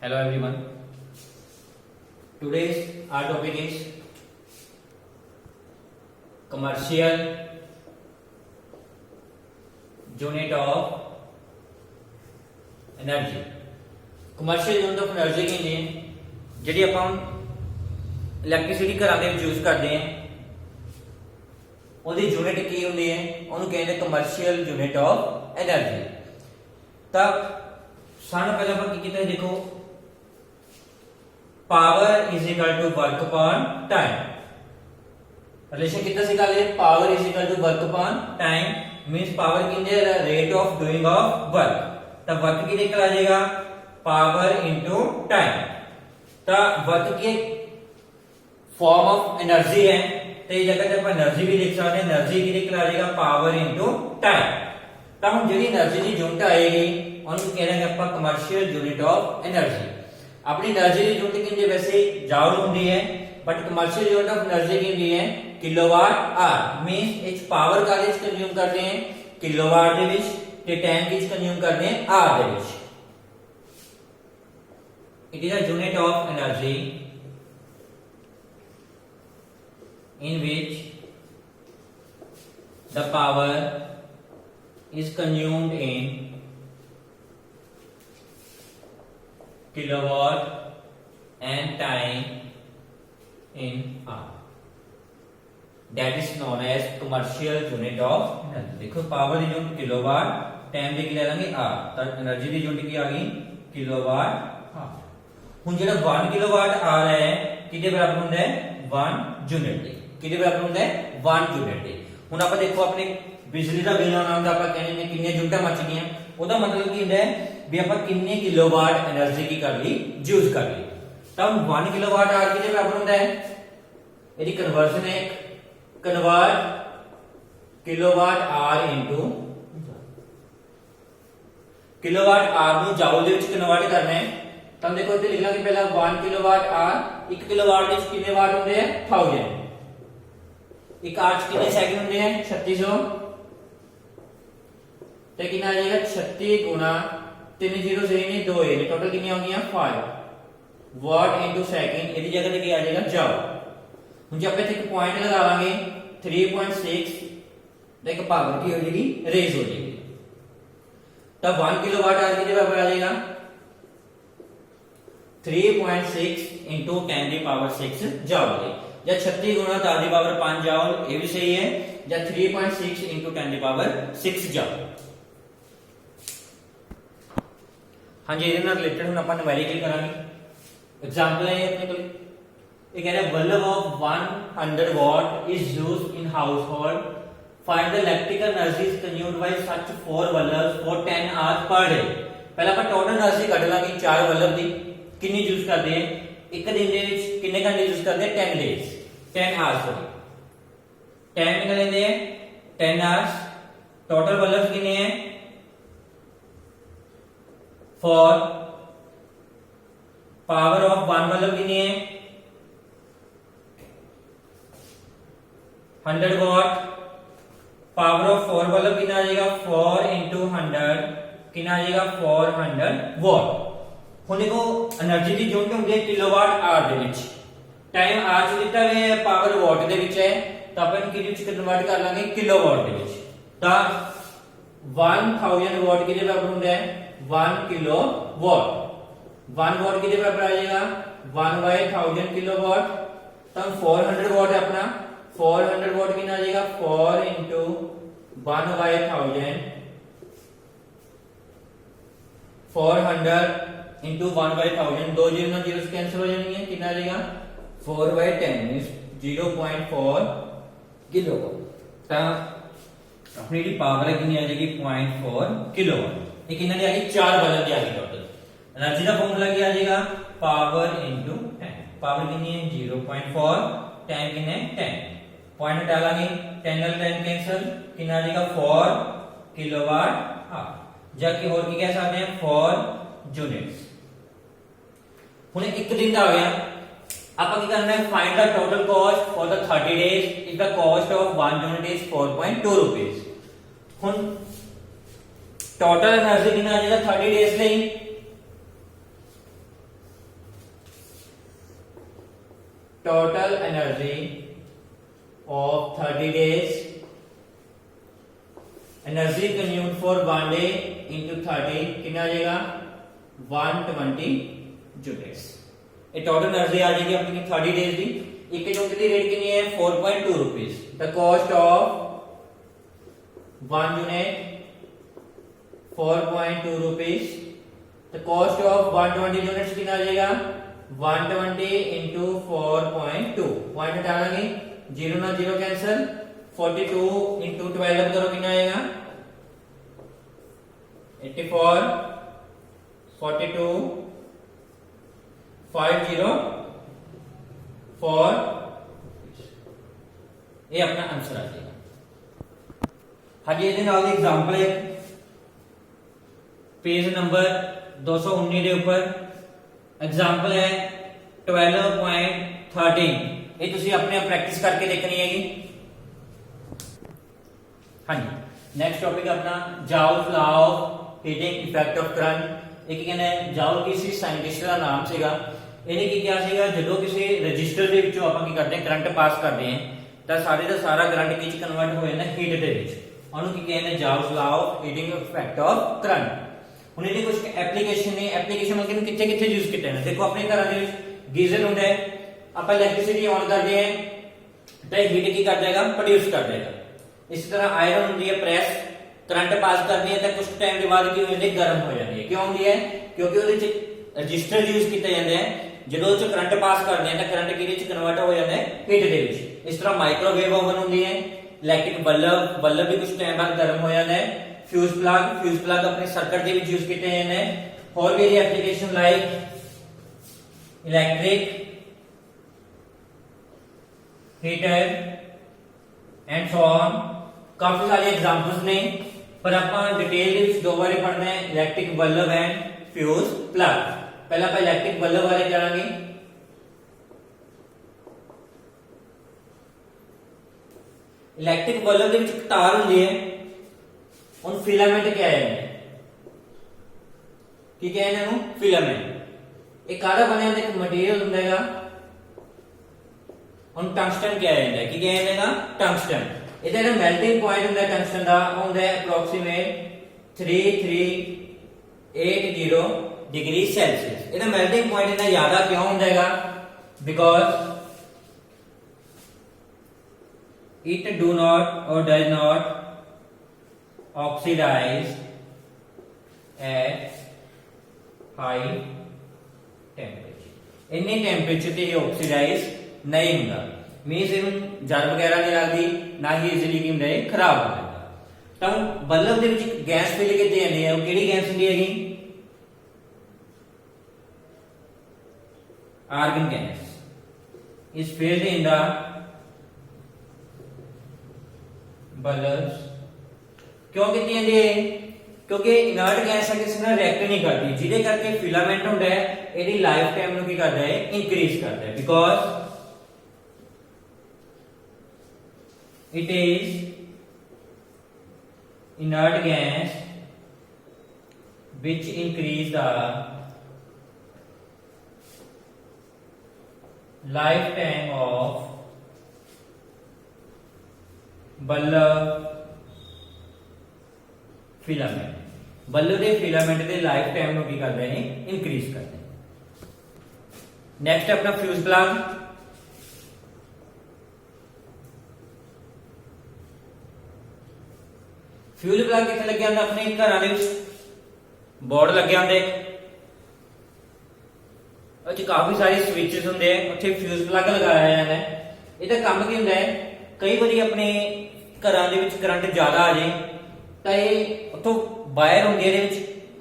Hello everyone. Today's our topic is commercial unit of energy. Commercial unit of energy की ਜਿਹੜੀ ਆਪਾਂ electricity ਘਰਾਂ ਦੇ ਵਿੱਚ ਯੂਜ਼ ਕਰਦੇ ਹਾਂ ਉਹਦੀ ਯੂਨਿਟ ਕੀ ਹੁੰਦੀ ਹੈ ਉਹਨੂੰ ਕਹਿੰਦੇ ਕਮਰਸ਼ੀਅਲ ਯੂਨਿਟ ਆਫ એનર્ਜੀ। ਤਾਂ ਸਾਨੂੰ ਪਹਿਲਾਂ ਆਪਾਂ ਕੀ ਕੀਤਾ ਦੇਖੋ power is equal to work upon time. Relation ਕਿੱਦਾਂ ਸੀ ਗੱਲ ਇਹ power is equal to work upon time means power ਕਿੰਨੇ rate of doing of work. ਤਾਂ ਵਰਕ ਕੀ ਨਿਕਲ ਆ ਜਾਏਗਾ ਪਾਵਰ ਇਨਟੂ ਟਾਈਮ। ਤਾਂ ਵਰਕ ਕੀ फॉर्म ऑफ एनर्जी है तो ये जगह पे आप एनर्जी भी लिख सकते हैं। एनर्जी की निकल आ जाएगा पावर इनटू टाइम। तो हम जी एनर्जी की यूनिट आएगी उनको कह रहे हैं आप कमर्शियल यूनिट ऑफ एनर्जी। अपनी एनर्जी की यूनिट की वैसे जूल होती है but commercial unit of energy की है किलोवाट आर मींस इस पावर का कंज्यूम करते हैं किलोवाट दे विच ते टाइम की कंज्यूम करते हैं are they which. It is a unit of energy in which the power is consumed in kilowatt and time in hour. That is known as commercial unit of energy। देखो power की unit kilowatt time की ले लेंगे are तो energy की unit की आ गई kilowatt hour. हुन जेड़ा 1 किलोवाट आ रहा है किदे बराबर होंदा है 1 यूनिट दे। किदे बराबर होंदा है 1 यूनिट दे। हुन आप देखो अपने बिजली का बिल आना होंदा आप कहने ने कितने यूनिटां मच गईयां ओदा मतलब की होंदा है भी आप कितने किलोवाट एनर्जी की कर ली यूज कर ली। तो 1 किलोवाट आवर किदे बराबर होंदा है यदि कन्वर्जन है convert kilowatt hour into kilowatt hour ਨੂੰ ਜੂਲ ਦੇ ਵਿੱਚ ਕਨਵਰਟ ਕਰਨਾ ਹੈ। ਤਾਂ ਦੇਖੋ ਇੱਥੇ ਲਿਖ ਲਾਂਗੇ ਪਹਿਲਾਂ 1 ਕਿਲੋਵਾਟ ਆਰ 1 ਕਿਲੋਵਾਟ ਦੇ ਵਿੱਚ ਕਿੰਨੇ ਵਾਟ ਹੁੰਦੇ ਆ 1000। एक आर कितने सेकंड होंगे हैं 3600 तो कितना आ जाएगा 36 गुना 3 0 से नहीं 2 है टोटल कितनी हो गई 5 वाट इनटू सेकंड इसकी जगह पे आ जाएगा जूल। हम जब पे एक पॉइंट लगा लांगे 3.6 तो एक पावर की हो जाएगी रेज हो जाएगी। तब 1 किलोवाट आवर के बराबर आ जाएगा 3.6 इनटू 10 की पावर 6 जूल या 36 गुना 10 की पावर 5 जूल ये भी सही है या 3.6 इनटू 10 की पावर 6 जूल। हाँ जी ਇਹਦੇ ਨਾਲ ਰਿਲੇਟਡ ਹੁਣ ਆਪਾਂ ਨਿਊਮੈਰੀਕਲ ਕਰਾਂਗੇ। एग्जांपल है अपने को ये कह रहा है bulb of 100 what is used in household find the electrical energy consumed by such 4 bulbs for 10 hours per day. पहला ਆਪਾਂ ਟੋਟਲ એનર્ਜੀ ਕੱਢ ਲਾਂਗੇ 4 ਬਲਬ ਦੀ ਕਿੰਨੀ ਯੂਜ਼ ਕਰਦੇ हैं एक दिन ਦੇ ਵਿੱਚ ਕਿੰਨੇ ਘੰਟੇ ਯੂਜ਼ ਕਰਦੇ हैं 10 डेज 10 आवर्स हो गए 10 निकल लेते हैं 10 आवर्स टोटल बल्ब कितने हैं फॉर पावर ऑफ 1 बल्ब कितनी है 100 वाट पावर ऑफ 4 बल्ब कितना आ जाएगा 4 इंटू 100 कितना आ जाएगा 400 वाट। ਹੁਣ ਦੇਖੋ એનર્ਜੀ ਦੀ ਯੂਨਿਟ ਹੁੰਦੀ ਹੈ ਕਿਲੋਵਾਟ ਆਰ ਦੇ ਵਿੱਚ टाइम आज ਦਿੱਤਾ ਹੋਇਆ ਹੈ ਪਾਵਰ ਵਾਟ ਦੇ ਵਿੱਚ ਹੈ ਤਾਂ ਆਪਾਂ ਇਹਨੂੰ ਕਿਹਦੇ ਵਿੱਚ ਕਨਵਰਟ ਕਰ ਲਾਂਗੇ ਕਿਲੋਵਾਟ ਦੇ ਵਿੱਚ। ਤਾਂ 1000 ਵਾਟ ਕਿਹਦੇ ਬਰਾਬਰ ਹੁੰਦਾ ਹੈ 1 किलोवाट 1 वाट कितने बराबर आ जाएगा 1/1000 किलोवाट। तो 400 वाट है अपना 400 वाट कितना आ जाएगा 4 इंटू 1/1000 400 इंटू 1/1000 दो जीरो जीरो कैंसिल हो जाएंगे कितना आ जाएगा 4/10 मींस 0.4 किलोवाट। तो अपनी जी पावर है कितनी आ जाएगी 0.4 किलोवाट। ये कितना आ गई 4 बल्ब की आ गई टोटल। एनर्जी का फॉर्मूला क्या आ जाएगा पावर इनटू टाइम। पावर कितनी है 0.4 टाइम कितने 10 पॉइंट डालेंगे 10 और 10 कैंसिल कितना आ जाएगा 4 किलोवाट आवर जाके और की कह सकते हैं 4 यूनिट्स। हुन एक दिन का आ गया आपको क्या करना है find the total cost for the 30 days if the cost of 1 unit is 4.2 rupees. हुन टोटल एनर्जी कितना आ जाएगा 30 डेज ਲਈ total energy of 30 days, energy consumed for 1 day into 30 कितना आ जाएगा 120 जूल्स। ये टोटल एनर्जी आ जाएगी अपनी 30 डेज की। एक यूनिट की रेट कितनी है 4.2 rupees. The cost of 1 unit 4.2 rupees. The cost of 120 units कितना आ जाएगा 120 into 4.2 पॉइंट हटा लेंगे 0 ना 0 कैंसिल 42 into 12 करो कितना आएगा 84 42 504 ये अपना आंसर आ जाएगा। हाँ जी ਇਹਦੇ ਨਾਲ ਦੀ एग्जांपल है पेज नंबर 219 ਦੇ ਉੱਪਰ एग्जांपल है 12.13 ये ਤੁਸੀਂ ਆਪਣੇ ਆਪ ਪ੍ਰੈਕਟਿਸ ਕਰਕੇ ਦੇਖਣੀ ਹੈਗੀ। हाँ जी नेक्स्ट टॉपिक अपना joules law of heating effect of current. एक कहना है जाउल किसी साइंटिस्ट ਦਾ ਨਾਮ ਸੀਗਾ। ਇਹਨੇ ਕੀ ਕਿਹਾ ਸੀਗਾ ਜਦੋਂ ਕਿਸੇ ਰਜਿਸਟਰ ਦੇ ਵਿੱਚੋਂ ਆਪਾਂ ਕੀ ਕਰਦੇ ਹਾਂ ਕਰੰਟ ਪਾਸ ਕਰਦੇ ਹਾਂ ਤਾਂ ਸਾਰੇ ਦਾ ਸਾਰਾ ਕਰੰਟ ਕਿਹ ਚ ਕਨਵਰਟ ਹੋ ਜਾਂਦਾ ਹੀਟ ਦੇ ਵਿੱਚ। ਉਹਨੂੰ ਕੀ ਕਹਿੰਦੇ Joule's law of heating effect of current. ਹੁਣ ਇਹਦੀ ਕੁਝ ਐਪਲੀਕੇਸ਼ਨ ਨੇ ਐਪਲੀਕੇਸ਼ਨ ਮਤਲਬ ਕਿੱਥੇ ਕਿੱਥੇ ਯੂਜ਼ ਕੀਤੇ ਨੇ ਦੇਖੋ ਆਪਣੇ ਘਰਾਂ ਦੇ ਵਿੱਚ ਗੀਜ਼ਰ ਹੁੰਦਾ ਹੈ ਆਪਾਂ ਇਲੈਕਟ੍ਰਿਸਿਟੀ ਔਨ ਕਰਦੇ ਹਾਂ ਤਾਂ ਇਹ ਹੀਟ ਕੀ ਕਰ ਜਾਏਗਾ ਪ੍ਰੋਡਿਊਸ ਕਰ ਜਾਏਗਾ। इसी तरह आयरन होती है प्रेस करंट पास करनी है तो कुछ टाइम के बाद की हो जाती है गर्म हो जाती है। क्यों होती है क्योंकि ਉਹਦੇ ਚ ਰਜਿਸਟਰ ਯੂਜ਼ ਕੀਤੇ ਜਾਂਦੇ ਆ ਜਦੋਂ ਉਹ ਚ ਕਰੰਟ ਪਾਸ ਕਰਦੇ ਆ ਤਾਂ ਕਰੰਟ ਕਿਹਦੇ ਚ ਕਨਵਰਟ ਹੋ ਜਾਂਦਾ ਹੈ ਹੀਟ ਦੇ ਵਿੱਚ। ਇਸ ਤਰ੍ਹਾਂ ਮਾਈਕ੍ਰੋਵੇਵ ਓਵਨ ਹੁੰਦੀ ਹੈ ਇਲੈਕਟ੍ਰਿਕ ਬਲਬ ਵੀ ਕੁਝ ਟਾਈਮ ਬਾਅਦ ਗਰਮ ਹੋ ਜਾਂਦਾ ਹੈ। ਫਿਊਜ਼ ਪਲੱਗ ਆਪਣੇ ਸਰਕਟ ਦੇ ਵਿੱਚ ਯੂਜ਼ ਕੀਤੇ ਜਾਂਦੇ ਨੇ। ਹੋਰ ਵੀ ਇਹਦੀ application like electric heater and so on काफी सारे एग्जांपल्स ने पर ਆਪਾਂ डिटेल ਦੇ ਵਿੱਚ ਦੋ ਵਾਰੀ ਪੜਨਾ ਹੈ electric bulb and fuse plug. ਪਹਿਲਾਂ ਆਪਾਂ ਇਲੈਕਟ੍ਰਿਕ ਬਲਬ ਬਾਰੇ ਜਾਣਾਂਗੇ। ਇਲੈਕਟ੍ਰਿਕ ਬਲਬ ਦੇ ਵਿੱਚ ਇੱਕ ਤਾਰ ਹੁੰਦੀ ਹੈ ਉਹਨੂੰ ਫਿਲਾਮੈਂਟ ਕਿਹਾ ਜਾਂਦਾ ਹੈ। ਕੀ ਕਹਿੰਦੇ ਇਹਨੂੰ ਫਿਲਾਮੈਂਟ। ਇਹ ਕਾਹਦਾ ਬਣਿਆ ਹੁੰਦਾ ਇੱਕ ਮਟੀਰੀਅਲ ਹੁੰਦਾ ਹੈਗਾ ਹੁਣ ਟੰਗਸਟਨ ਕਿਹਾ ਜਾਂਦਾ ਹੈ। ਕੀ ਕਿਹਾ ਜਾਂਦਾ ਟੰਗਸਟਨ। ਇਹਦਾ ਜਿਹੜਾ ਮੈਲਟਿੰਗ ਪੁਆਇੰਟ ਹੁੰਦਾ ਟੰਗਸਟਨ ਦਾ ਉਹ ਹੁੰਦਾ ਹੈ ਅਪਰੋਕਸੀਮੇਟ 3380 ਡਿਗਰੀ ਸੈਲਸੀਅਸ। ਇਹਦਾ ਮੈਲਟਿੰਗ ਪੁਆਇੰਟ ਇੰਨਾ ਜ਼ਿਆਦਾ ਕਿਉਂ ਹੁੰਦਾ ਹੈਗਾ because it do not or does not oxidize at high temperature। ਇੰਨੇ ਟੈਂਪਰੇਚਰ ਤੇ ਇਹ ਆਕਸੀਡਾਈਜ਼ नहीं ਹੁੰਦਾ मींस ਇਹਨੂੰ ਜਰ ਵਗੈਰਾ ਨਹੀਂ ਲੱਗਦੀ ਨਾ ਹੀ ਇਜ਼ੀਲੀ ਕੀ ਹੁੰਦਾ ਹੈ ਖਰਾਬ ਹੋ ਜਾਂਦਾ। ਤਾਂ ਬਲਬ ਦੇ ਵਿੱਚ ਇੱਕ ਗੈਸ ਫਿਲ ਕੀਤੀ ਜਾਂਦੀ ਹੈ ਉਹ ਕਿਹੜੀ ਗੈਸ ਹੁੰਦੀ ਹੈਗੀ argon gas is filled in the bulbs। क्यों ਕੀਤੀ ਜਾਂਦੀ ਹੈ ਕਿਉਂਕਿ ਇਨਰਟ ਗੈਸ ਹੈ ਕਿਸੇ ਨਾਲ ਰਿਐਕਟ ਨਹੀਂ ਕਰਦੀ ਜਿਹਦੇ ਕਰਕੇ ਫਿਲਾਮੈਂਟ ਹੁੰਦਾ ਹੈ ਇਹਦੀ ਲਾਈਫ ਟਾਈਮ ਨੂੰ ਕੀ ਕਰਦਾ ਹੈ ਇਨਕਰੀਜ਼ ਕਰਦਾ ਹੈ because it is inert gas which increase the lifetime of bulb filament। Bulb ਦੇ ਫਿਲਾਮੈਂਟ ਦੇ ਲਾਈਫ ਟਾਈਮ ਨੂੰ ਕੀ ਕਰਦੇ ਨੇ ਇਨਕਰੀਜ਼ ਕਰਦੇ ਨੇ। ਨੈਕਸਟ ਆਪਣਾ ਫਿਊਜ਼ ਪਲੱਗ। ਫਿਊਜ਼ ਪਲੱਗ ਕਿੱਥੇ ਲੱਗਿਆ ਹੁੰਦਾ ਆਪਣੇ ਘਰਾਂ ਦੇ ਵਿੱਚ ਬੋਰਡ ਲੱਗਿਆ ਹੁੰਦਾ ਉੱਥੇ ਕਾਫੀ ਸਾਰੇ ਸਵਿਚਸ ਹੁੰਦੇ ਆ ਉੱਥੇ ਫਿਊਜ਼ ਪਲੱਗ ਲਗਾਇਆ ਜਾਂਦਾ ਹੈ। ਇਹਦਾ ਕੰਮ ਕੀ ਹੁੰਦਾ ਹੈ ਕਈ ਵਾਰੀ ਆਪਣੇ ਘਰਾਂ ਦੇ ਵਿੱਚ ਕਰੰਟ ਜ਼ਿਆਦਾ ਆ ਜਾਏ ਤਾਂ ਇਹ ਉੱਥੋਂ ਵਾਇਰ ਹੁੰਦੀ ਹੈ ਇਹਦੇ ਵਿੱਚ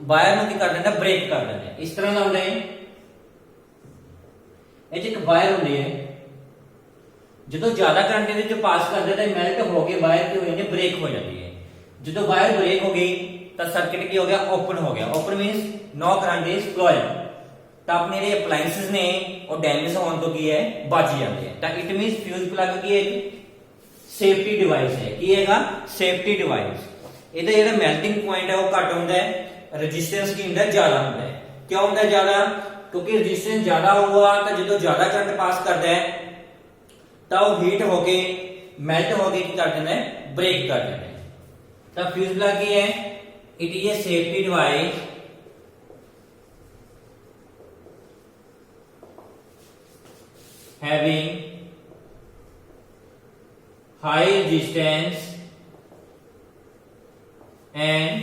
ਵਾਇਰ ਨੂੰ ਕੀ ਕਰ ਦਿੰਦਾ ਬ੍ਰੇਕ ਕਰ ਦਿੰਦਾ ਇਸ ਤਰ੍ਹਾਂ ਦਾ ਹੁੰਦਾ ਹੈ। ਇਹ ਚ ਇੱਕ ਵਾਇਰ ਹੁੰਦੀ ਹੈ ਜਦੋਂ ਜ਼ਿਆਦਾ ਕਰੰਟ ਇਹਦੇ ਚ ਪਾਸ ਕਰਦਾ ਤਾਂ ਮੈਲਟ ਹੋ ਕੇ ਵਾਇਰ ਕੀ ਹੋ ਜਾਂਦੀ ਬ੍ਰੇਕ ਹੋ ਜਾਂਦੀ ਹੈ। ਜਦੋਂ वायर ब्रेक हो गई तो सर्किट की हो गया ओपन हो गया। Open means no current is flowing तो अपने ਜਿਹੜੇ ਅਪਲਾਈਐਂसेस ਨੇ ਉਹ ਡੈਮੇਜ ਹੋਣ ਤੋਂ ਕੀ ਹੈ ਬਚ ਜਾਂਦੇ ਆ। ਤਾਂ ਇਟ ਮੀਨਸ ਫਿਊਜ਼ ਪਲੱਗ ਕੀ ਹੈ ਸੇਫਟੀ ਡਿਵਾਈਸ ਹੈ। ਕੀ ਹੈਗਾ ਸੇਫਟੀ ਡਿਵਾਈਸ। ਇਹਦਾ ਜਿਹੜਾ ਮੈਲਟਿੰਗ ਪੁਆਇੰਟ ਹੈ ਉਹ ਘੱਟ ਹੁੰਦਾ ਹੈ ਰੈਜ਼ਿਸਟੈਂਸ ਕੀ ਹੁੰਦਾ ਜ਼ਿਆਦਾ ਹੁੰਦਾ ਹੈ। ਕਿਉਂ ਹੁੰਦਾ ਜ਼ਿਆਦਾ ਕਿਉਂਕਿ ਰੈਜ਼ਿਸਟੈਂਸ ਜ਼ਿਆਦਾ ਹੋਊਗਾ ਤਾਂ ਜਦੋਂ ਜ਼ਿਆਦਾ ਕਰੰਟ ਪਾਸ ਕਰਦਾ ਹੈ ਤਾਂ ਉਹ ਹੀਟ ਹੋ ਕੇ ਮੈਲਟ ਹੋ ਕੇ ਕੀ ਕਰ ਦਿੰਦਾ ਹੈ, ਬ੍ਰੇਕ ਕਰ ਦਿੰਦਾ ਹੈ। ਤਾਂ ਫਿਊਜ਼ ਪਲੱਗ ਕੀ ਹੈ, it is a safety device having high resistance and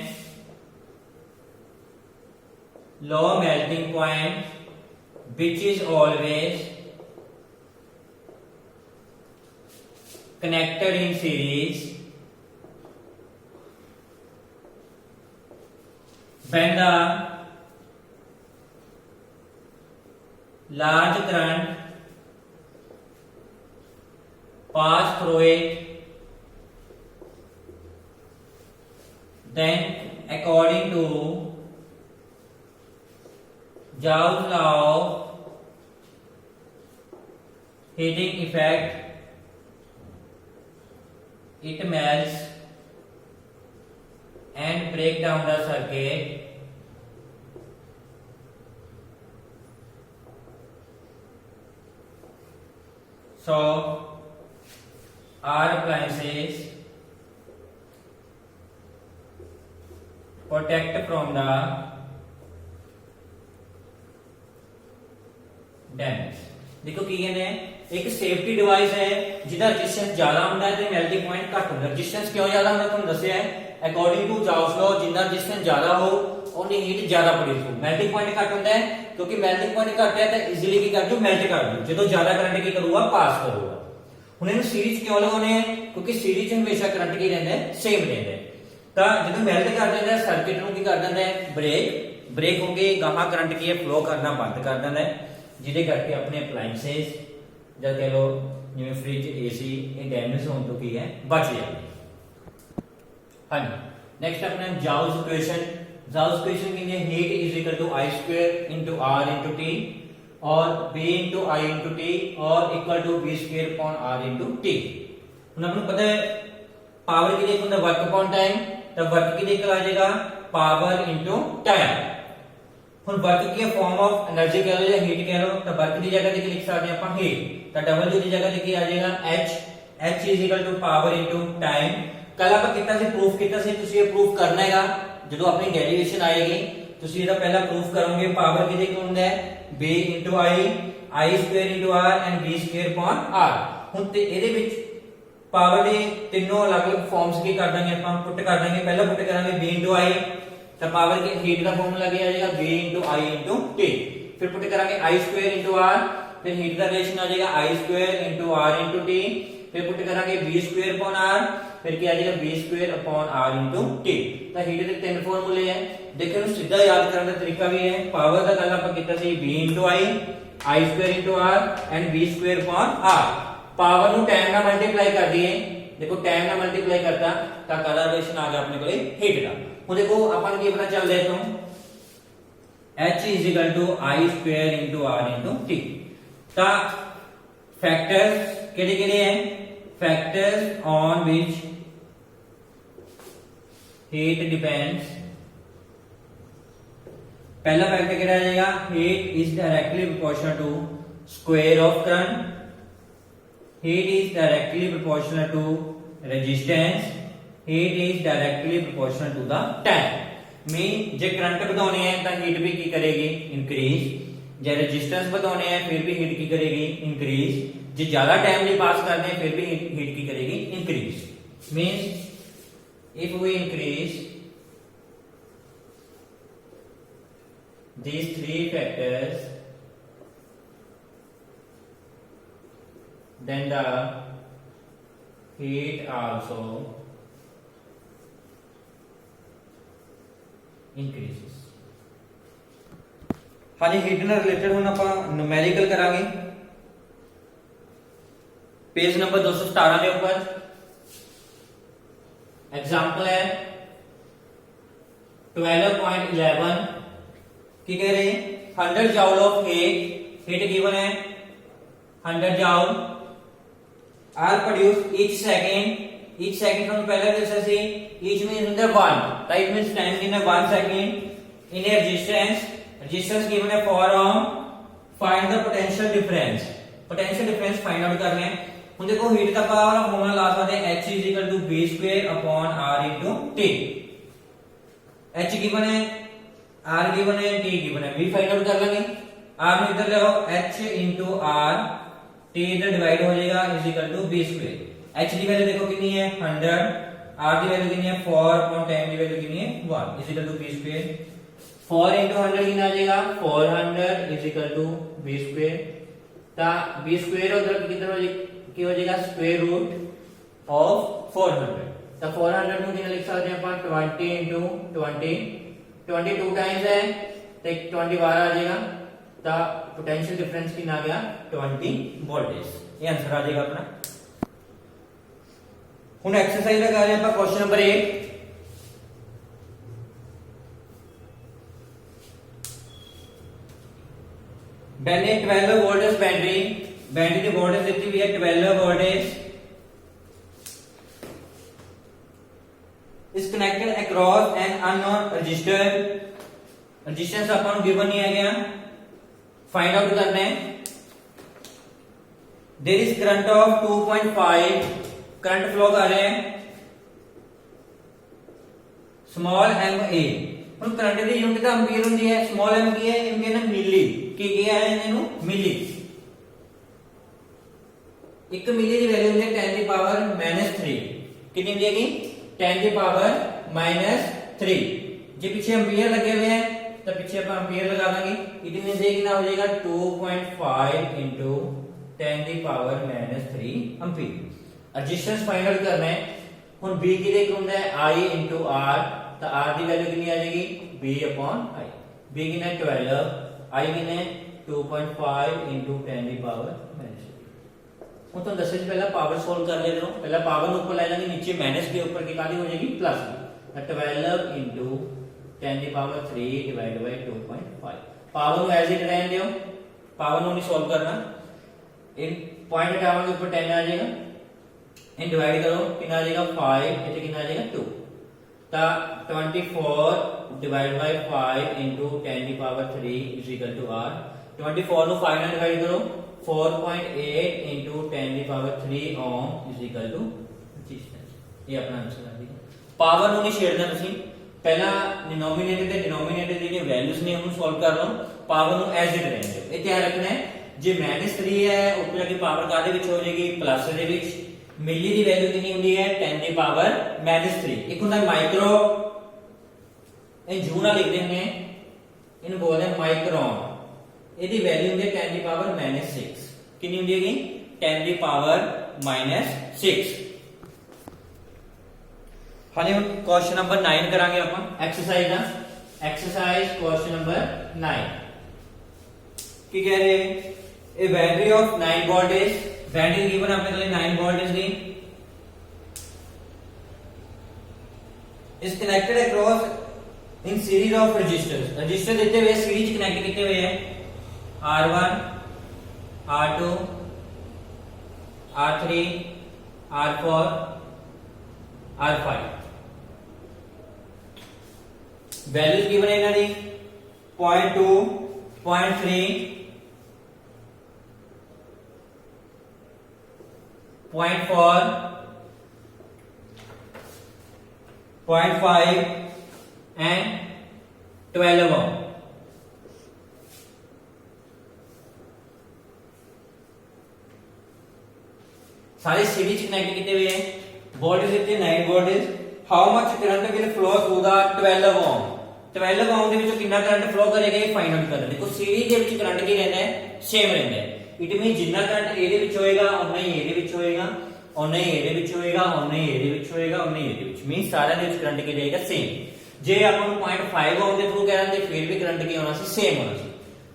low melting point, which is always connected in series when the large current pass through it, then according to Joule's law of heating effect, it melts and break down the circuit so our appliances protect from the damage। देखो की कहने एक safety device है जिसका resistance ज्यादा होता है तो मेल्टिंग पॉइंट घट होता है। रेजिस्टेंस क्यों ज्यादा होता है तुम दसिया है, अकॉर्डिंग टू जॉल्स लॉ जितना रेजिस्टेंस ज्यादा हो उन्नी हीट ज्यादा प्रोड्यूस हो। मेल्टिंग पॉइंट घट होता है क्योंकि मेल्टिंग पॉइंट घट है तो इजीली की कर दो मेल्ट कर दो, जो ज्यादा करंट की करूगा पास करूगा। ਹੁਣ ਇਹਨੂੰ ਸੀਰੀਜ਼ ਕਿਉਂ ਲਗਾਉਣੇ ਆ, ਕਿਉਂਕਿ ਸੀਰੀਜ਼ ਚ ਹਮੇਸ਼ਾ ਕਰੰਟ ਕੀ ਰਹਿੰਦਾ ਹੈ, ਸੇਮ ਰਹਿੰਦਾ ਹੈ। ਤਾਂ ਜਦੋਂ ਮੈਲਟ ਕਰ ਦਿੰਦਾ ਸਰਕਟ ਨੂੰ ਕੀ ਕਰ ਦਿੰਦਾ ਹੈ, ਬ੍ਰੇਕ ਹੋ ਕੇ ਗਾਹਾਂ ਕਰੰਟ ਕੀ ਹੈ ਫਲੋ ਕਰਨਾ ਬੰਦ ਕਰ ਦਿੰਦਾ ਹੈ, ਜਿਹਦੇ ਕਰਕੇ ਆਪਣੇ ਅਪਲਾਈਐਂਸਸ ਜਾਂ ਕਹ ਲੋ ਜਿਵੇਂ ਫ੍ਰਿਜ ਏਸੀ ਇਹ ਡੈਮੇਜ ਹੋਣ ਤੋਂ ਕੀ ਹੈ ਬਚ ਜਾਂਦੇ। ਹਾਂਜੀ ਨੈਕਸਟ ਆਪਣਾ ਜਾਊਲਸ ਇਕੁਏਸ਼ਨ। ਜਾਊਲਸ ਇਕੁਏਸ਼ਨ ਕਹਿੰਦੇ heat is equal to I square into R into T और B into I into T और equal to B square upon R into T। ਹੁਣ ਆਪਾਂ ਨੂੰ ਪਤਾ ਹੈ ਪਾਵਰ ਕੀ ਦੇਖੋ ਹੁੰਦਾ ਵਰਕ ਅਪॉन ਟਾਈਮ, ਤਾਂ ਵਰਕ ਕੀ ਦੇਖ ਆ ਜਾਏਗਾ ਪਾਵਰ ਇਨਟੂ ਟਾਈਮ। ਹੁਣ work Ki farm of energy ਕਹ ਲਓ ਜਾਂ ਹੀਟ ਕਹ ਲਓ, ਤਾਂ ਵਰਕ ਦੀ ਜਗ੍ਹਾ ਤੇ ਕੀ ਲਿਖ ਸਕਦੇ ਆਪਾਂ ਹੀਟ, ਤਾਂ W ਦੀ ਜਗ੍ਹਾ ਤੇ ਕੀ ਆ ਜਾਏਗਾ H is equal to power into time. ਕੱਲ ਆਪਾਂ ਕੀਤਾ ਸੀ ਪ੍ਰੂਫ ਕੀਤਾ ਸੀ, ਤੁਸੀਂ ਇਹ ਪ੍ਰੂਫ ਕਰਨਾ ਹੈਗਾ ਜਦੋਂ ਆਪਣੀ ਡੈਰੀਵੇਸ਼ਨ ਆਏਗੀ। ਤੁਸੀਂ ਇਹਦਾ ਪਹਿਲਾ ਪ੍ਰੂਫ ਕਰੋਗੇ ਪਾਵਰ ਕਿਹਦੇ ਕੋਲ ਹੁੰਦਾ ਹੈ B into I square into R and B square upon R। ਹੁਣ ਤੇ ਇਹਦੇ ਵਿੱਚ ਪਾਵਰ ਦੇ ਤਿੰਨੋਂ ਅਲੱਗ-ਅਲੱਗ ਫਾਰਮਸ ਕੀ ਕਰ ਦਾਂਗੇ ਆਪਾਂ ਪੁੱਟ ਕਰ ਦਾਂਗੇ। ਪਹਿਲਾਂ ਪੁੱਟ ਕਰਾਂਗੇ B into I, ਤਾਂ ਪਾਵਰ ਕੀ ਹੀਟ ਦਾ ਫਾਰਮੂਲਾ ਕੀ ਆ ਜਾਏਗਾ B into I into T। ਫਿਰ ਪੁੱਟ ਕਰਾਂਗੇ I square into R, ਫਿਰ ਹੀਟ ਦਾ ਰਿਲੇਸ਼ਨ ਆ ਜਾਏਗਾ I square into R into T। ਫਿਰ ਪੁੱਟ ਕਰਾਂਗੇ B square upon R, फिर क्या आ जाएगा B square upon R into T। ਤਾਂ ਹੀਟ ਦੇ ਤਿੰਨ ਫਾਰਮੂਲੇ ਹੈ, ਦੇਖੋ ਇਹਨੂੰ ਸਿੱਧਾ ਯਾਦ ਕਰਨ ਦਾ ਤਰੀਕਾ ਵੀ ਹੈ। ਪਾਵਰ ਦਾ ਗੱਲ ਆਪਾਂ ਕੀਤਾ ਸੀ B into I square into R and B square upon R। Power ਨੂੰ ਟਾਈਮ ਨਾਲ ਮਲਟੀਪਲਾਈ ਕਰ ਦਈਏ, ਦੇਖੋ ਟਾਈਮ ਨਾਲ ਮਲਟੀਪਲਾਈ ਕਰਤਾ ਤਾਂ ਕਾਹਦਾ ਰਿਲੇਸ਼ਨ ਆ ਗਿਆ ਆਪਣੇ ਕੋਲੇ ਹੀਟ ਦਾ। ਹੁਣ ਦੇਖੋ ਆਪਾਂ ਨੂੰ ਕੀ ਪਤਾ ਚੱਲਦਾ ਹੈ ਤੋਂ H is equal to I square into R into T। ਤਾਂ ਫੈਕਟਰਸ ਕਿਹੜੇ ਕਿਹੜੇ ਹੈ, factors on which heat depends। पहला फैक्टर क्या आ जाएगा, heat is directly proportional to square of current, heat is directly proportional to resistance, heat is directly proportional to the time। Mean J current बढ़ाने हैं तो heat भी की करेगी increase, जे resistance बढ़ाने हैं फिर भी हीट की करेगी इंक्रीज, जे ज्यादा टाइम भी पास करते हैं फिर भी हीट की करेगी increase. Means if we increase these three factors then the heat also increases। हाँ जी हीट ਨਾਲ ਰਿਲੇਟਡ ਹੁਣ ਆਪਾਂ ਨੂਮੈਰੀਕਲ ਕਰਾਂਗੇ पेज नंबर 217 के ऊपर। एग्जाम्पल है 12.11 की कह रहे हैं 100 जूल ऑफ हीट गिवन है 100 joule are produce each second from पहले जैसे से each means in the 1 type means time in a 1 second in a resistance given है 4 ohm। find the potential difference find out करना है। ਹੁਣ ਦੇਖੋ heat ਦਾ power ਦਾ formula ਲਾ ਸਕਦੇ ਹਾਂ h b²/r/t h गिवन है r गिवन है t गिवन है b फाइंड आउट कर लेंगे r ਨੂੰ इधर ले आओ h r t इधर डिवाइड हो जाएगा b²। h की वैल्यू देखो कितनी है 100, r की वैल्यू कितनी है 4/10 की वैल्यू कितनी है 1 b²। 4 * 100 कितना आ जाएगा 400 b²। ता b² उधर कितना की हो जाएगा स्क्वायर रूट ऑफ 400। तो 400 ਨੂੰ ਕਿੰਨਾ ਲਿਖ ਸਕਦੇ ਆਪਾਂ 20 * 20 22 टाइम्स है तो 20 बार आ जाएगा। तो पोटेंशियल डिफरेंस कितना आ गया 20 वोल्टेज। ये आंसर आ जाएगा अपना। ਹੁਣ एक्सरसाइज लगा रहे हैं ਆਪਾਂ क्वेश्चन नंबर 8। मैंने 12 वोल्टेज बैटरी की वोल्टेज दी हुई है 12 voltage is connected across an unknown resistor। Resistance अपन गिवन नहीं है गया, फाइंड आउट करना है। There is current of 2.5 current flow कर रहे हैं स्मॉल एम ए। ਹੁਣ करंट ਦੀ यूनिट ਤਾਂ एम्पीयर ਹੁੰਦੀ ਹੈ, स्मॉल एम ਕੀ ਹੈ एम्पीयर ਨਾ ਮਿਲੀ ਕੀ ਗਿਆ ਹੈ ਇਹਨੂੰ ਮਿਲੀ। 1 ਮਿਲੀ ਦੀ ਵੈਲਿਊ ਹੁੰਦੀ ਹੈ 10 ਦੀ ਪਾਵਰ -3। कितनी ਹੁੰਦੀ ਹੈਗੀ 10 की पावर -3। जो पीछे एम्पीयर लगे हुए हैं तो पीछे अपन एम्पीयर लगा देंगे। इतनी से कितना हो जाएगा 2.5 * 10 की power -3 ampere. Resistance find out करना है। हुन B की देख होता है I * R। तो R की वैल्यू कितनी आ जाएगी B/I। B कितना है 12, I कितना है 2.5 * 10 की पावर -3। ਹੁਣ ਤੁਹਾਨੂੰ ਦੱਸਿਆ ਸੀ ਪਹਿਲਾਂ ਪਾਵਰ ਸੋਲਵ ਕਰ ਲੈਣਾ। ਪਹਿਲਾਂ ਪਾਵਰ ਨੂੰ ਉੱਪਰ ਲੈ ਜਾਵਾਂਗੇ, नीचे माइनस के ऊपर की काली हो जाएगी प्लस की। 12 * 10 की पावर 3 / 2.5। पावर ਨੂੰ ਐਜ਼ ਇਟ ਰਹਿਣ ਦਿਓ, पावर ਨੂੰ ਨਹੀਂ ਸੋਲਵ ਕਰਨਾ। इन पॉइंट हटावांगे ऊपर 10 आ जाएगा, इन डिवाइड करो कितना आ जाएगा 5, इथे कितना आ जाएगा 2। ता 24 / 5 * 10 की पावर 3 = R। 24 ਨੂੰ 5 ਨਾਲ डिवाइड करो 4.8 * 10 की पावर 3 ओम = रेजिस्टेंस। ये अपना आंसर आ गया। पावर ਨੂੰ ਨਹੀਂ ਛੇੜਨਾ ਤੁਸੀਂ, ਪਹਿਲਾਂ डिनोमिनेटर ਤੇ डिनोमिनेटर ਦੀ ਜਿਹੜੀਆਂ ਵੈਲਿਊਜ਼ ਨੇ ਉਹਨੂੰ ਸੋਲਵ ਕਰ ਲਓ। ਪਾਵਰ ਨੂੰ ਐਜ਼ ਇਟ ਰਹਿਣ ਦਿਓ। ਇਹ ਧਿਆਨ ਰੱਖਣਾ ਹੈ ਜੇ -3 ਹੈ ਉੱਪਰ ਜਾ ਕੇ ਪਾਵਰ ਕਾਦੇ ਵਿੱਚ ਹੋ ਜਾਏਗੀ ਪਲੱਸ ਦੇ ਵਿੱਚ। ਮਿਲੀ ਦੀ ਵੈਲਿਊ ਕਿੰਨੀ ਹੁੰਦੀ ਹੈ 10 ਦੀ ਪਾਵਰ -3। ਇੱਕ ਹੁੰਦਾ ਮਾਈਕਰੋ, ਇਹ ਜੂਲ ਨਾਲ ਲਿਖਦੇ ਹੁੰਦੇ ਨੇ, ਇਹਨੂੰ ਬੋਲਦੇ ਆ ਮਾਈਕਰੋਨ। ਇਹਦੀ ਵੈਲਿਊ ਹੁੰਦੀ ਹੈ 10 ਦੀ ਪਾਵਰ -6। ਕਿੰਨੀ ਹੁੰਦੀ ਹੈਗੀ 10 ਦੀ ਪਾਵਰ -6। ਹਾਂਜੀ ਹੁਣ ਕੁਐਸਚਨ ਨੰਬਰ 9 ਕਰਾਂਗੇ ਆਪਾਂ ਐਕਸਰਸਾਈਜ਼ ਦਾ। ਐਕਸਰਸਾਈਜ਼ ਕੁਐਸਚਨ ਨੰਬਰ 9 ਕੀ ਕਹਿ ਰਹੇ a battery of 9 voltage, battery given आपने लिए 9 वोल्टेज दी, is connected across in series of resistors. Resistor देते हुए सीरीज कनेक्ट किए हुए हैं R1 R2 R3 R4 R5। Values given है इन्हां दी 0.2 0.3 0.4 0.5 and 12 ohm। सारे सीरीज कनेक्ट किए हुए हैं। वोल्टेज देते 9 voltage. How much current will flow through the 12 ohm। 12 ohm ਦੇ ਵਿੱਚੋਂ ਕਿੰਨਾ ਕਰੰਟ ਫਲੋ ਕਰੇਗਾ ਇਹ ਫਾਈਂਡ ਆਊਟ ਕਰਨਾ। ਦੇਖੋ ਸੀਰੀਜ਼ ਦੇ ਵਿੱਚ ਕਰੰਟ ਕੀ ਰਹਿੰਦਾ ਹੈ ਸੇਮ ਰਹਿੰਦਾ ਹੈ। इट मीन जिन्ना करंट ਇਹਦੇ ਵਿੱਚ ਹੋਏਗਾ ਉਨਾ ਹੀ ਇਹਦੇ ਵਿੱਚ ਹੋਏਗਾ, ਉਨਾ ਹੀ ਇਹਦੇ ਵਿੱਚ ਹੋਏਗਾ, ਉਨਾ ਹੀ ਇਹਦੇ ਵਿੱਚ ਹੋਏਗਾ, ਉਨਾ ਹੀ ਇਹਦੇ ਵਿੱਚ। ਮੀਨ ਸਾਰਿਆਂ ਦੇ ਵਿੱਚ ਕਰੰਟ ਕੀ ਰਹੇਗਾ ਸੇਮ। ਜੇ ਆਪਾਂ ਨੂੰ 0.5 ohm ਦੇ ਥਰੂ ਕਹਿ ਦਿੰਦੇ ਫਿਰ ਵੀ ਕਰੰਟ ਕੀ ਹੋਣਾ ਸੀ ਸੇਮ ਹੋਣਾ ਸੀ।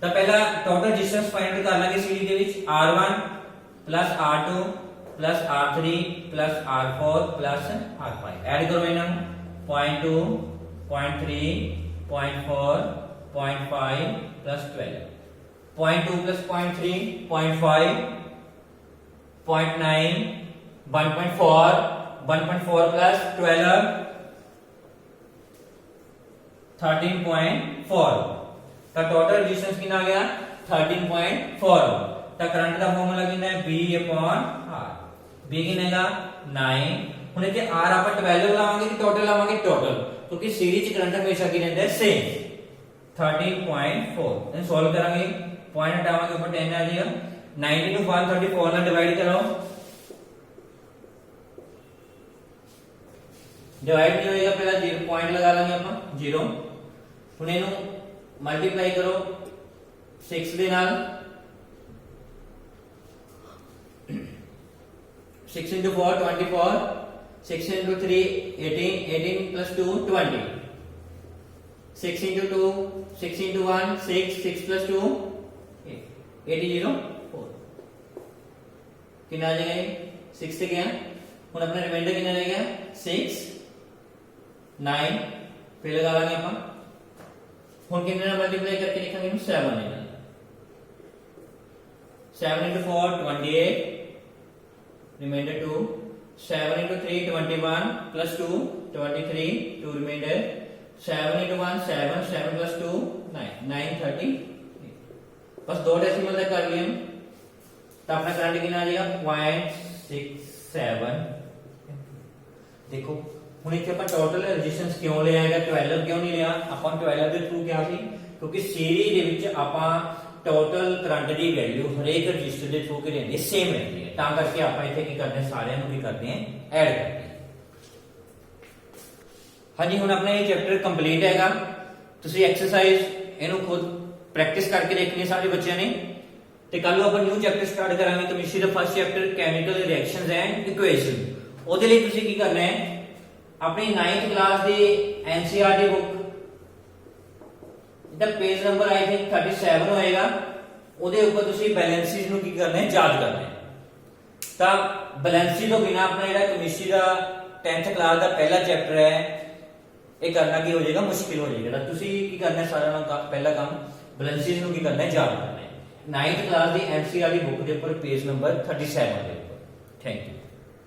ਤਾਂ ਪਹਿਲਾਂ ਟੋਟਲ ਰੈਜ਼ਿਸਟੈਂਸ ਫਾਈਂਡ ਆਊਟ ਕਰ ਲਾਂਗੇ ਸੀਰੀਜ਼ ਦੇ ਵਿੱਚ R1 + R2 + R3 + R4 + R5। Add ਕਰੋ ਇਹਨਾਂ ਨੂੰ 0.2 0.3 0.4 0.5 + 12। 0.2 + 0.3 0.5 0.9 1.4 1.4 + 12 13.4। ਤਾਂ ਟੋਟਲ ਰੈਜ਼ਿਸਟੈਂਸ ਕਿੰਨਾ ਆ ਗਿਆ 13.4। ਤਾਂ ਕਰੰਟ ਦਾ ਫਾਰਮੂਲਾ ਕਿੰਨਾ ਹੈ B/R। b किनेगा 9। ਹੁਣ ਇੱਥੇ r ਆਪਾਂ 12 ਲਾਵਾਂਗੇ ਕਿ ਟੋਟਲ ਲਾਵਾਂਗੇ ਟੋਟਲ, ਕਿਉਂਕਿ ਸੀਰੀਜ਼ ਚ ਕਰੰਟ ਹਮੇਸ਼ਾ ਕੀ ਰਹਿੰਦਾ ਹੈ ਸੇਮ 13.4। ਇਹਨੂੰ ਸੋਲਵ ਕਰਾਂਗੇ, पॉइंट हटावांगे ऊपर 10 आ जाएगा। 90 को 134 ਨਾਲ डिवाइड कराओ, डिवाइड नहीं होएगा पहला 0 पॉइंट लगा लेंगे अपन 0। ਹੁਣ ਇਹਨੂੰ मल्टीप्लाई करो 6 ਦੇ ਨਾਲ, 6 into 4 24, 6 into 3 18, 18 plus 2 20, 6 into 2 6 into 1 6, 6 plus 2 8004 कितना आ जाएगा 6 से गया। ਹੁਣ अपना रिमाइंडर कितना रहेगा 6 9 फिर लगा लेंगे अपन। ਹੁਣ कितने ਨਾਲ मल्टीप्लाई करके लिखेंगे 7 है, 7 into 4 28, remainder 2, 7 into 3 21 plus 2 23, 2 remainder, 7 into 1 7, 7 plus 2 9, 9 30। बस 2 डेसिमल तक कर लिए हम, तो अपना करंट कितना आ जाएगा 0.67। देखो ਹੁਣ ਇੱਥੇ ਆਪਾਂ ਟੋਟਲ ਰੈਜ਼ਿਸਟੈਂਸ ਕਿਉਂ ਲਿਆ ਹੈਗਾ, 12 ਕਿਉਂ ਨਹੀਂ ਲਿਆ ਆਪਾਂ 12 ਦੇ ਥਰੂ ਕਿਹਾ ਸੀ, ਕਿਉਂਕਿ ਸੀਰੀਜ਼ ਦੇ ਵਿੱਚ ਆਪਾਂ ਟੋਟਲ ਕਰੰਟ ਦੀ ਵੈਲਿਊ ਹਰੇਕ ਰੈਜ਼ਿਸਟਰ ਦੇ ਥਰੂ ਕੀ ਰਹਿੰਦੀ ਹੈ ਸੇਮ ਰਹਿੰਦੀ ਹੈ, ਤਾਂ ਕਰਕੇ ਆਪਾਂ ਇੱਥੇ ਕੀ ਕਰਦੇ ਹਾਂ ਸਾਰਿਆਂ ਨੂੰ ਕੀ ਕਰਦੇ ਹਾਂ ਐਡ ਕਰਦੇ ਹਾਂ। ਹਾਂਜੀ ਹੁਣ ਆਪਣਾ ਇਹ ਚੈਪਟਰ ਕੰਪਲੀਟ ਹੈਗਾ, ਤੁਸੀਂ ਐਕਸਰਸਾਈਜ਼ ਇਹਨੂੰ ਖੁਦ ਪ੍ਰੈਕਟਿਸ ਕਰਕੇ ਦੇਖਣੀ ਸਾਰੇ ਬੱਚਿਆਂ ਨੇ, ਤੇ ਕੱਲ ਨੂੰ ਆਪਾਂ ਨਿਊ ਚੈਪਟਰ ਸਟਾਰਟ ਕਰਾਂਗੇ chemistry the first chapter chemical reactions and equation. ਉਹਦੇ ਲਈ ਤੁਸੀਂ ਕੀ ਕਰਨਾ ਹੈ अपनी 9th क्लास ਦੀ एनसीईआरटी बुक ਇਹਦਾ पेज नंबर आई थिंक 37 ਹੋਏਗਾ, ਉਹਦੇ ਉੱਪਰ ਤੁਸੀਂ ਬੈਲੈਂਸਿਸ ਨੂੰ ਕੀ ਕਰਨਾ ਹੈ ਯਾਦ ਕਰਨਾ ਹੈ। ਤਾਂ ਬੈਲੈਂਸਿਸ ਤੋਂ ਬਿਨਾ ਆਪਣਾ ਜਿਹੜਾ ਕੈਮਿਸਟਰੀ ਦਾ 10th ਕਲਾਸ ਦਾ ਪਹਿਲਾ ਚੈਪਟਰ ਹੈ ਇਹ ਕਰਨਾ ਕੀ ਹੋ ਜਾਏਗਾ ਮੁਸ਼ਕਿਲ ਹੋ ਜਾਏਗਾ। ਤਾਂ ਤੁਸੀਂ ਕੀ ਕਰਨਾ ਹੈ ਸਾਰਿਆਂ ਨਾਲੋਂ ਪਹਿਲਾ ਕੰਮ ਬੈਲੈਂਸਿਸ ਨੂੰ ਕੀ ਕਰਨਾ ਹੈ ਯਾਦ ਕਰਨਾ ਹੈ। 9th ਕਲਾਸ ਦੀ एनसीईआरटी बुक ਦੇ ਉੱਪਰ पेज नंबर 37 ਦੇ ਉੱਪਰ। Thank you.